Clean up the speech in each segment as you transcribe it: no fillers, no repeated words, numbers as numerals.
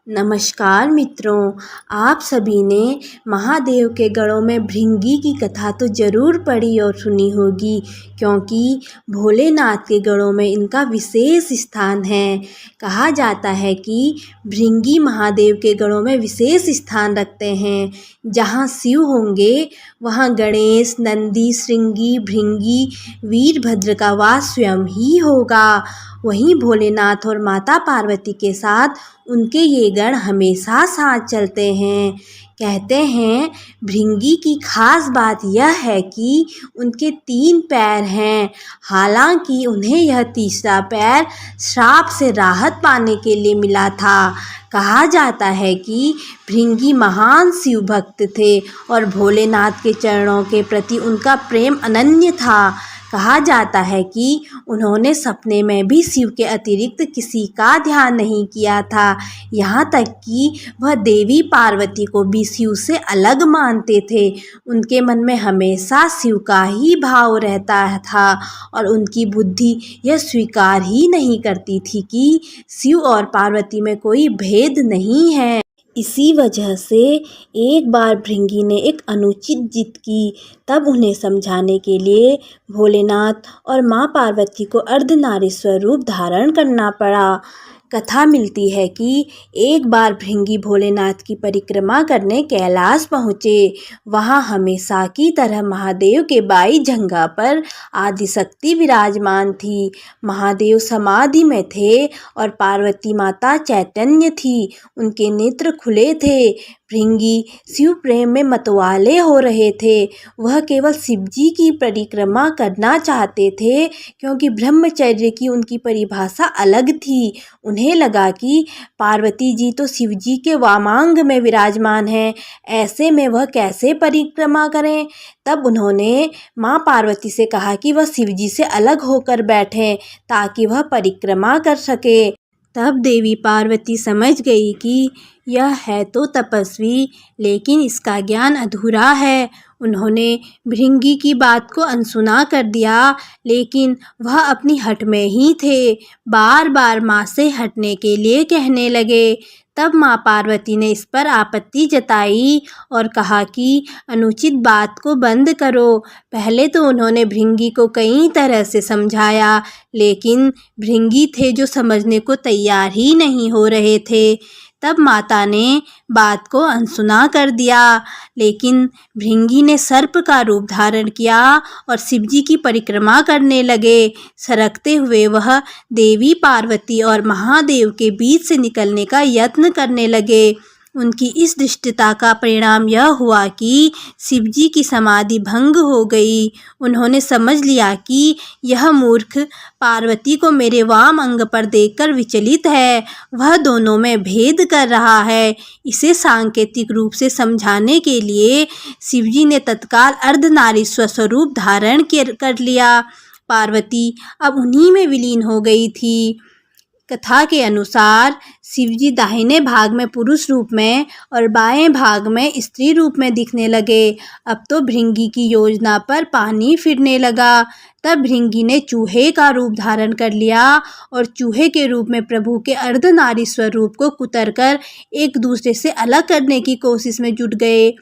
नमस्कार मित्रों, आप सभी ने महादेव के गढ़ों में भृंगी की कथा तो ज़रूर पढ़ी और सुनी होगी, क्योंकि भोलेनाथ के गढ़ों में इनका विशेष स्थान है। कहा जाता है कि भृंगी महादेव के गढ़ों में विशेष स्थान रखते हैं। जहाँ शिव होंगे वहाँ गणेश, नंदी, श्रृंगी, भृंगी, वीरभद्र का वास स्वयं ही होगा। वहीं भोलेनाथ और माता पार्वती के साथ उनके ये गण हमेशा साथ चलते हैं। कहते हैं भृंगी की खास बात यह है कि उनके 3 पैर हैं। हालांकि उन्हें यह तीसरा पैर श्राप से राहत पाने के लिए मिला था। कहा जाता है कि भृंगी महान शिव भक्त थे और भोलेनाथ के चरणों के प्रति उनका प्रेम अनन्य था। कहा जाता है कि उन्होंने सपने में भी शिव के अतिरिक्त किसी का ध्यान नहीं किया था। यहाँ तक कि वह देवी पार्वती को भी शिव से अलग मानते थे। उनके मन में हमेशा शिव का ही भाव रहता था और उनकी बुद्धि यह स्वीकार ही नहीं करती थी कि शिव और पार्वती में कोई भेद नहीं है। इसी वजह से एक बार भृंगी ने एक अनुचित जिद की। तब उन्हें समझाने के लिए भोलेनाथ और माँ पार्वती को अर्धनारीश्वर रूप धारण करना पड़ा। कथा मिलती है कि एक बार भृंगी भोलेनाथ की परिक्रमा करने कैलाश पहुँचे। वहाँ हमेशा की तरह महादेव के बाई जंघा पर आदिशक्ति विराजमान थी। महादेव समाधि में थे और पार्वती माता चैतन्य थी। उनके नेत्र खुले थे। भृंगी शिव प्रेम में मतवाले हो रहे थे। वह केवल शिवजी की परिक्रमा करना चाहते थे, क्योंकि ब्रह्मचर्य की उनकी परिभाषा अलग थी। उन्हें लगा कि पार्वती जी तो शिवजी के वामांग में विराजमान हैं, ऐसे में वह कैसे परिक्रमा करें। तब उन्होंने माँ पार्वती से कहा कि वह शिवजी से अलग होकर बैठें ताकि वह परिक्रमा कर सके। तब देवी पार्वती समझ गई कि यह है तो तपस्वी, लेकिन इसका ज्ञान अधूरा है। उन्होंने भृंगी की बात को अनसुना कर दिया, लेकिन वह अपनी हट में ही थे। बार बार माँ से हटने के लिए कहने लगे। तब माँ पार्वती ने इस पर आपत्ति जताई और कहा कि अनुचित बात को बंद करो। पहले तो उन्होंने भृंगी को कई तरह से समझाया, लेकिन भृंगी थे जो समझने को तैयार ही नहीं हो रहे थे। तब माता ने बात को अनसुना कर दिया, लेकिन भृंगी ने सर्प का रूप धारण किया और शिवजी की परिक्रमा करने लगे। सरकते हुए वह देवी पार्वती और महादेव के बीच से निकलने का यत्न करने लगे। उनकी इस दुष्टता का परिणाम यह हुआ कि शिवजी की समाधि भंग हो गई। उन्होंने समझ लिया कि यह मूर्ख पार्वती को मेरे वाम अंग पर देखकर विचलित है, वह दोनों में भेद कर रहा है। इसे सांकेतिक रूप से समझाने के लिए शिवजी ने तत्काल अर्धनारीश्वर स्वरूप धारण कर लिया। पार्वती अब उन्हीं में विलीन हो गई थी। कथा के अनुसार शिवजी दाहिने भाग में पुरुष रूप में और बाएं भाग में स्त्री रूप में दिखने लगे। अब तो भृंगी की योजना पर पानी फिरने लगा। तब भृंगी ने चूहे का रूप धारण कर लिया और चूहे के रूप में प्रभु के अर्धनारीश्वर रूप को कुतरकर एक दूसरे से अलग करने की कोशिश में जुट गए।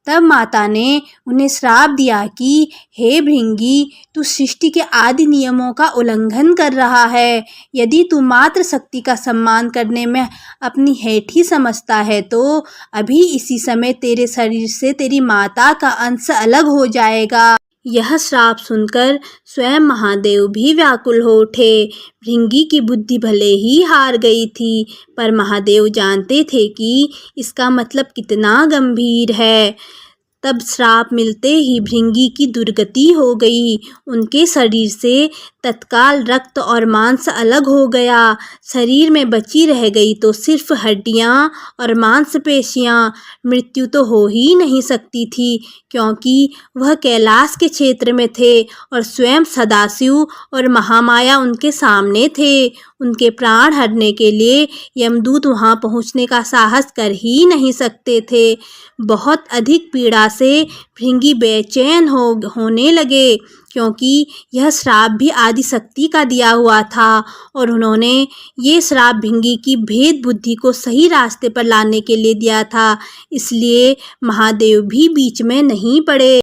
तब माता ने उन्हें श्राप दिया कि हे भृंगी, तू सृष्टि के आदि नियमों का उल्लंघन कर रहा है। यदि तू मात्र शक्ति का सम्मान करने में अपनी हेठी समझता है तो अभी इसी समय तेरे शरीर से तेरी माता का अंश अलग हो जाएगा। यह श्राप सुनकर स्वयं महादेव भी व्याकुल हो उठे। भृंगी की बुद्धि भले ही हार गई थी, पर महादेव जानते थे कि इसका मतलब कितना गंभीर है। तब श्राप मिलते ही भृंगी की दुर्गति हो गई। उनके शरीर से तत्काल रक्त और मांस अलग हो गया। शरीर में बची रह गई तो सिर्फ हड्डियां और मांसपेशियां। मृत्यु तो हो ही नहीं सकती थी, क्योंकि वह कैलाश के क्षेत्र में थे और स्वयं सदाशिव और महामाया उनके सामने थे। उनके प्राण हरने के लिए यमदूत वहां पहुंचने का साहस कर ही नहीं सकते थे। बहुत अधिक पीड़ा से भृंगी बेचैन होने लगे। क्योंकि यह श्राप भी आदिशक्ति का दिया हुआ था और उन्होंने ये श्राप भृंगी की भेद बुद्धि को सही रास्ते पर लाने के लिए दिया था, इसलिए महादेव भी बीच में नहीं पड़े।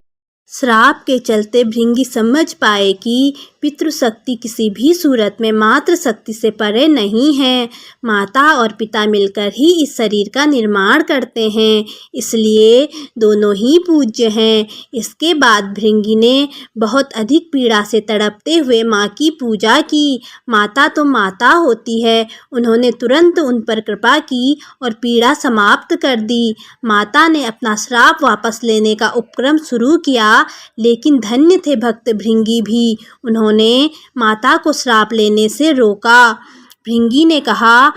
श्राप के चलते भृंगी समझ पाए कि पितृशक्ति किसी भी सूरत में मातृ शक्ति से परे नहीं है। माता और पिता मिलकर ही इस शरीर का निर्माण करते हैं, इसलिए दोनों ही पूज्य हैं। इसके बाद भृंगी ने बहुत अधिक पीड़ा से तड़पते हुए माँ की पूजा की। माता तो माता होती है, उन्होंने तुरंत उन पर कृपा की और पीड़ा समाप्त कर दी। माता ने अपना श्राप वापस लेने का उपक्रम शुरू किया, लेकिन धन्य थे भक्त भृंगी भी, उन्होंने माता को श्राप लेने से रोका। भृंगी ने कहा,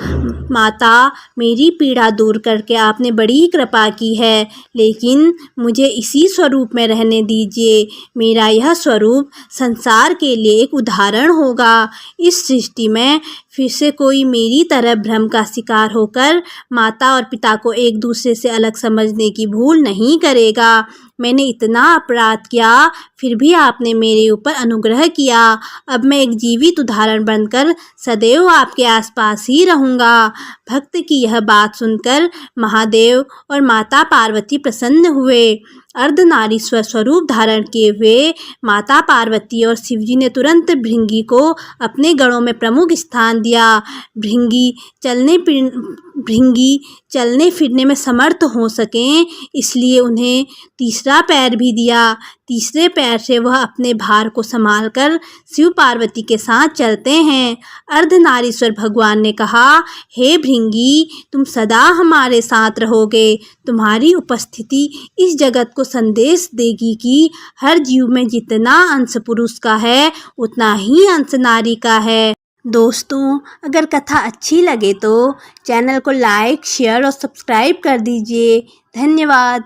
माता, मेरी पीड़ा दूर करके आपने बड़ी कृपा की है, लेकिन मुझे इसी स्वरूप में रहने दीजिए। मेरा यह स्वरूप संसार के लिए एक उदाहरण होगा। इस सृष्टि में फिर से कोई मेरी तरह भ्रम का शिकार होकर माता और पिता को एक दूसरे से अलग समझने की भूल नहीं करेगा। मैंने इतना अपराध किया, फिर भी आपने मेरे ऊपर अनुग्रह किया। अब मैं एक जीवित उदाहरण बनकर सदैव आपके आसपास ही रहूँगा। भक्त की यह बात सुनकर महादेव और माता पार्वती प्रसन्न हुए। अर्धनारीश्वर स्वरूप धारण किए हुए माता पार्वती और शिवजी ने तुरंत भृंगी को अपने गणों में प्रमुख स्थान दिया। भृंगी चलने फिरने में समर्थ हो सकें, इसलिए उन्हें तीसरा पैर भी दिया। तीसरे पैर से वह अपने भार को संभालकर शिव पार्वती के साथ चलते हैं। अर्धनारीश्वर भगवान ने कहा, हे भृंगी, तुम सदा हमारे साथ रहोगे। तुम्हारी उपस्थिति इस जगत को संदेश देगी कि हर जीव में जितना अंश पुरुष का है, उतना ही अंश नारी का है। दोस्तों, अगर कथा अच्छी लगे तो चैनल को लाइक, शेयर और सब्सक्राइब कर दीजिए। धन्यवाद।